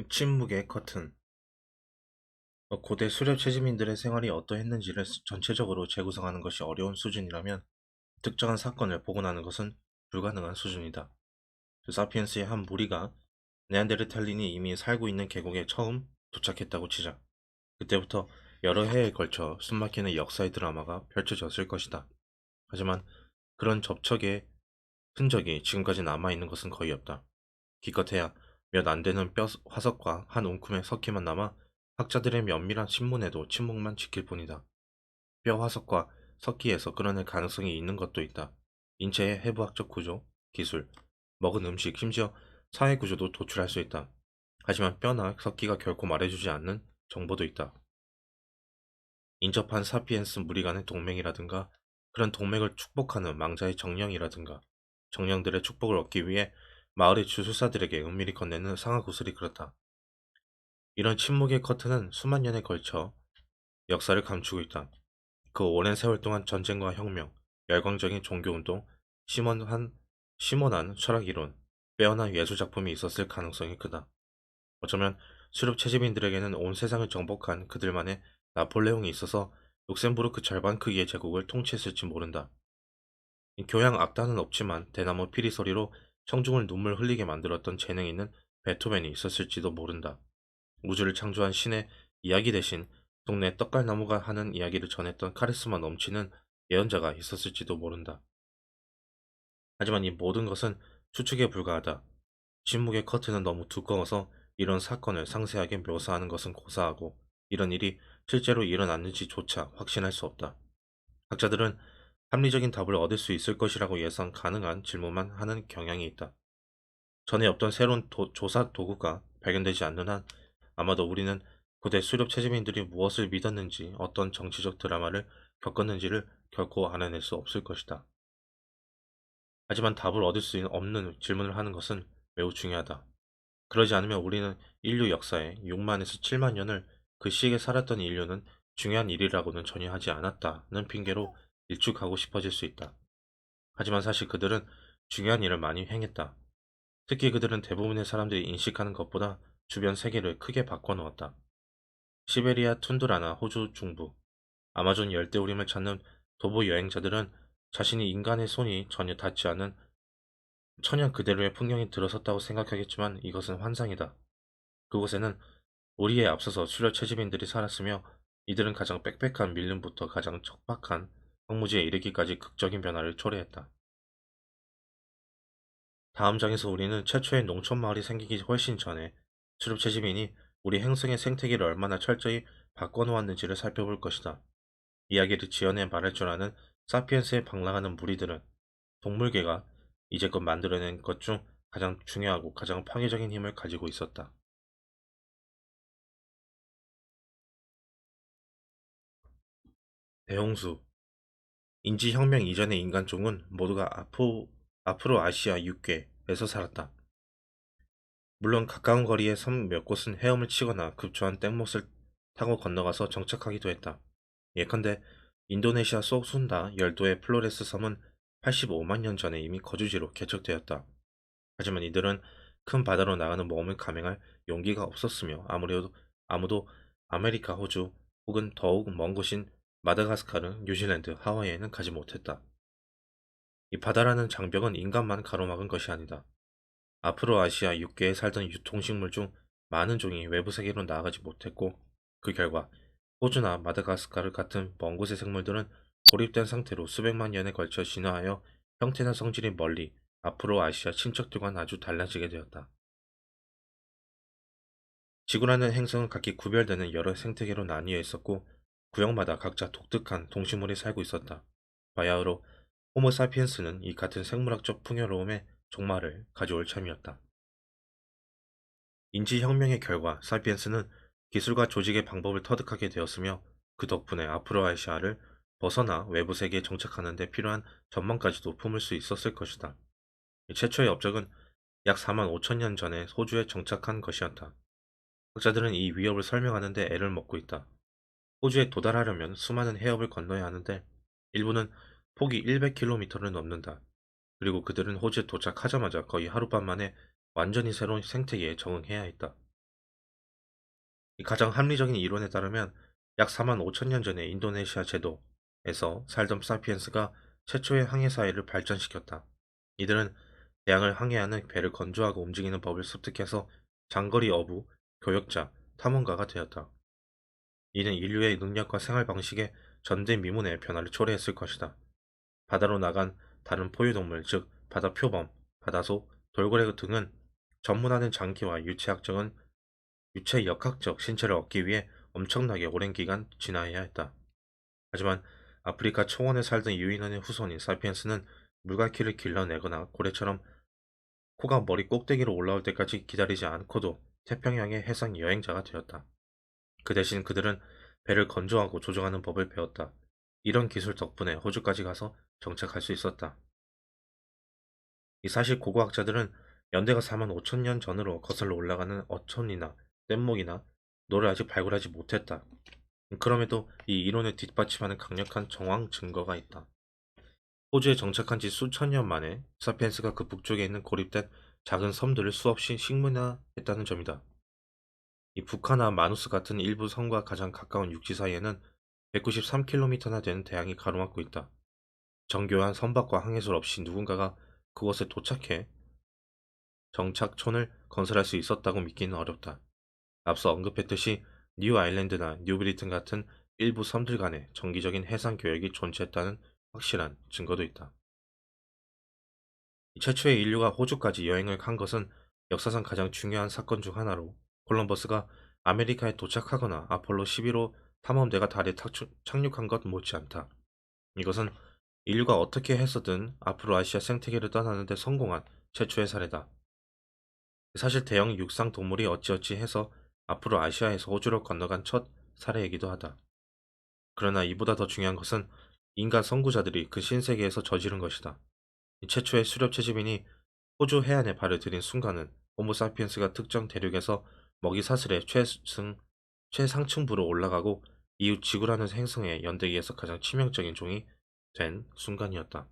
침묵의 커튼. 고대 수렵 채집민들의 생활이 어떠했는지를 전체적으로 재구성하는 것이 어려운 수준이라면 특정한 사건을 복원하는 것은 불가능한 수준이다. 사피엔스의 한 무리가 네안데르탈린이 이미 살고 있는 계곡에 처음 도착했다고 치자. 그때부터 여러 해에 걸쳐 숨막히는 역사의 드라마가 펼쳐졌을 것이다. 하지만 그런 접촉의 흔적이 지금까지 남아있는 것은 거의 없다. 기껏해야 몇 안 되는 뼈 화석과 한 움큼의 석회만 남아 학자들의 면밀한 신문에도 침묵만 지킬 뿐이다. 뼈 화석과 석기에서 끌어낼 가능성이 있는 것도 있다. 인체의 해부학적 구조, 기술, 먹은 음식, 심지어 사회 구조도 도출할 수 있다. 하지만 뼈나 석기가 결코 말해주지 않는 정보도 있다. 인접한 사피엔스 무리 간의 동맹이라든가 그런 동맹을 축복하는 망자의 정령이라든가 정령들의 축복을 얻기 위해 마을의 주술사들에게 은밀히 건네는 상하구슬이 그렇다. 이런 침묵의 커튼은 수만 년에 걸쳐 역사를 감추고 있다. 그 오랜 세월 동안 전쟁과 혁명, 열광적인 종교운동, 심원한, 심원한 철학이론, 빼어난 예술작품이 있었을 가능성이 크다. 어쩌면 수렵 채집인들에게는 온 세상을 정복한 그들만의 나폴레옹이 있어서 룩셈부르크 절반 크기의 제국을 통치했을지 모른다. 이 교양 악단은 없지만 대나무 피리 소리로 청중을 눈물 흘리게 만들었던 재능 있는 베토벤이 있었을지도 모른다. 우주를 창조한 신의 이야기 대신 동네 떡갈나무가 하는 이야기를 전했던 카리스마 넘치는 예언자가 있었을지도 모른다. 하지만 이 모든 것은 추측에 불과하다. 침묵의 커튼은 너무 두꺼워서 이런 사건을 상세하게 묘사하는 것은 고사하고 이런 일이 실제로 일어났는지조차 확신할 수 없다. 학자들은 합리적인 답을 얻을 수 있을 것이라고 예상 가능한 질문만 하는 경향이 있다. 전에 없던 새로운 조사 도구가 발견되지 않는 한 아마도 우리는 고대 수렵 채집인들이 무엇을 믿었는지 어떤 정치적 드라마를 겪었는지를 결코 알아낼 수 없을 것이다. 하지만 답을 얻을 수 없는 질문을 하는 것은 매우 중요하다. 그러지 않으면 우리는 인류 역사에 6만에서 7만 년을 그 시기에 살았던 인류는 중요한 일이라고는 전혀 하지 않았다는 핑계로 일축하고 싶어질 수 있다. 하지만 사실 그들은 중요한 일을 많이 행했다. 특히 그들은 대부분의 사람들이 인식하는 것보다 주변 세계를 크게 바꿔놓았다. 시베리아 툰드라나 호주 중부, 아마존 열대우림을 찾는 도보 여행자들은 자신이 인간의 손이 전혀 닿지 않은 천연 그대로의 풍경이 들어섰다고 생각하겠지만 이것은 환상이다. 그곳에는 우리에 앞서서 수렵 채집인들이 살았으며 이들은 가장 빽빽한 밀림부터 가장 척박한 황무지에 이르기까지 극적인 변화를 초래했다. 다음 장에서 우리는 최초의 농촌 마을이 생기기 훨씬 전에 수렵 채집인이 우리 행성의 생태계를 얼마나 철저히 바꿔놓았는지를 살펴볼 것이다. 이야기를 지어내 말할 줄 아는 사피엔스에 방랑하는 무리들은 동물계가 이제껏 만들어낸 것 중 가장 중요하고 가장 파괴적인 힘을 가지고 있었다. 대홍수. 인지혁명 이전의 인간종은 모두가 앞으로 아시아 육괴에서 살았다. 물론 가까운 거리의 섬 몇 곳은 헤엄을 치거나 급조한 땡못을 타고 건너가서 정착하기도 했다. 예컨대 인도네시아 소순다 열도의 플로레스 섬은 85만 년 전에 이미 거주지로 개척되었다. 하지만 이들은 큰 바다로 나가는 모험을 감행할 용기가 없었으며 아무도 아메리카 호주 혹은 더욱 먼 곳인 마다가스카르, 뉴질랜드, 하와이에는 가지 못했다. 이 바다라는 장벽은 인간만 가로막은 것이 아니다. 앞으로 아시아 6개에 살던 유통식물 중 많은 종이 외부 세계로 나아가지 못했고 그 결과 호주나 마다가스카르 같은 먼 곳의 생물들은 고립된 상태로 수백만 년에 걸쳐 진화하여 형태나 성질이 멀리 앞으로 아시아 친척들과는 아주 달라지게 되었다. 지구라는 행성은 각기 구별되는 여러 생태계로 나뉘어 있었고 구역마다 각자 독특한 동식물이 살고 있었다. 바야흐로 호모 사피엔스는 이 같은 생물학적 풍요로움의 종말을 가져올 참이었다. 인지혁명의 결과 사피엔스는 기술과 조직의 방법을 터득하게 되었으며 그 덕분에 아프로아시아를 벗어나 외부 세계에 정착하는 데 필요한 전망까지도 품을 수 있었을 것이다. 최초의 업적은 약 4만 5천 년 전에 호주에 정착한 것이었다. 학자들은 이 위협을 설명하는 데 애를 먹고 있다. 호주에 도달하려면 수많은 해협을 건너야 하는데 일부는 폭이 100km를 넘는다. 그리고 그들은 호주에 도착하자마자 거의 하룻밤 만에 완전히 새로운 생태계에 적응해야 했다. 이 가장 합리적인 이론에 따르면 약 4만 5천 년 전에 인도네시아 제도에서 살던 사피엔스가 최초의 항해 사회를 발전시켰다. 이들은 대양을 항해하는 배를 건조하고 움직이는 법을 습득해서 장거리 어부, 교역자, 탐험가가 되었다. 이는 인류의 능력과 생활 방식에 전대미문의 변화를 초래했을 것이다. 바다로 나간 다른 포유동물, 즉 바다 표범, 바다소, 돌고래 등은 전문화된 장기와 유체 역학적 신체를 얻기 위해 엄청나게 오랜 기간 진화해야 했다. 하지만 아프리카 초원에 살던 유인원의 후손인 사피엔스는 물갈퀴를 길러내거나 고래처럼 코가 머리 꼭대기로 올라올 때까지 기다리지 않고도 태평양의 해상 여행자가 되었다. 그 대신 그들은 배를 건조하고 조종하는 법을 배웠다. 이런 기술 덕분에 호주까지 가서 정착할 수 있었다. 이 사실 고고학자들은 연대가 4만 5천 년 전으로 거슬러 올라가는 어촌이나 뗏목이나 노를 아직 발굴하지 못했다. 그럼에도 이 이론을 뒷받침하는 강력한 정황 증거가 있다. 호주에 정착한 지 수천 년 만에 사피엔스가 그 북쪽에 있는 고립된 작은 섬들을 수없이 식민화했다는 점이다. 이 북한과 마누스 같은 일부 섬과 가장 가까운 육지 사이에는 193km나 되는 대양이 가로막고 있다. 정교한 선박과 항해술 없이 누군가가 그곳에 도착해 정착촌을 건설할 수 있었다고 믿기는 어렵다. 앞서 언급했듯이 뉴 아일랜드나 뉴 브리튼 같은 일부 섬들 간에 정기적인 해상 교역이 존재했다는 확실한 증거도 있다. 최초의 인류가 호주까지 여행을 간 것은 역사상 가장 중요한 사건 중 하나로 콜럼버스가 아메리카에 도착하거나 아폴로 11호 탐험대가 달에 착륙한 것 못지않다. 이것은 인류가 어떻게 해서든 앞으로 아시아 생태계를 떠나는 데 성공한 최초의 사례다. 사실 대형 육상 동물이 어찌어찌 해서 앞으로 아시아에서 호주로 건너간 첫 사례이기도 하다. 그러나 이보다 더 중요한 것은 인간 선구자들이 그 신세계에서 저지른 것이다. 이 최초의 수렵 채집인이 호주 해안에 발을 들인 순간은 호모사피엔스가 특정 대륙에서 먹이 사슬의 최상층부로 올라가고 이후 지구라는 행성의 연대기에서 가장 치명적인 종이 된 순간이었다.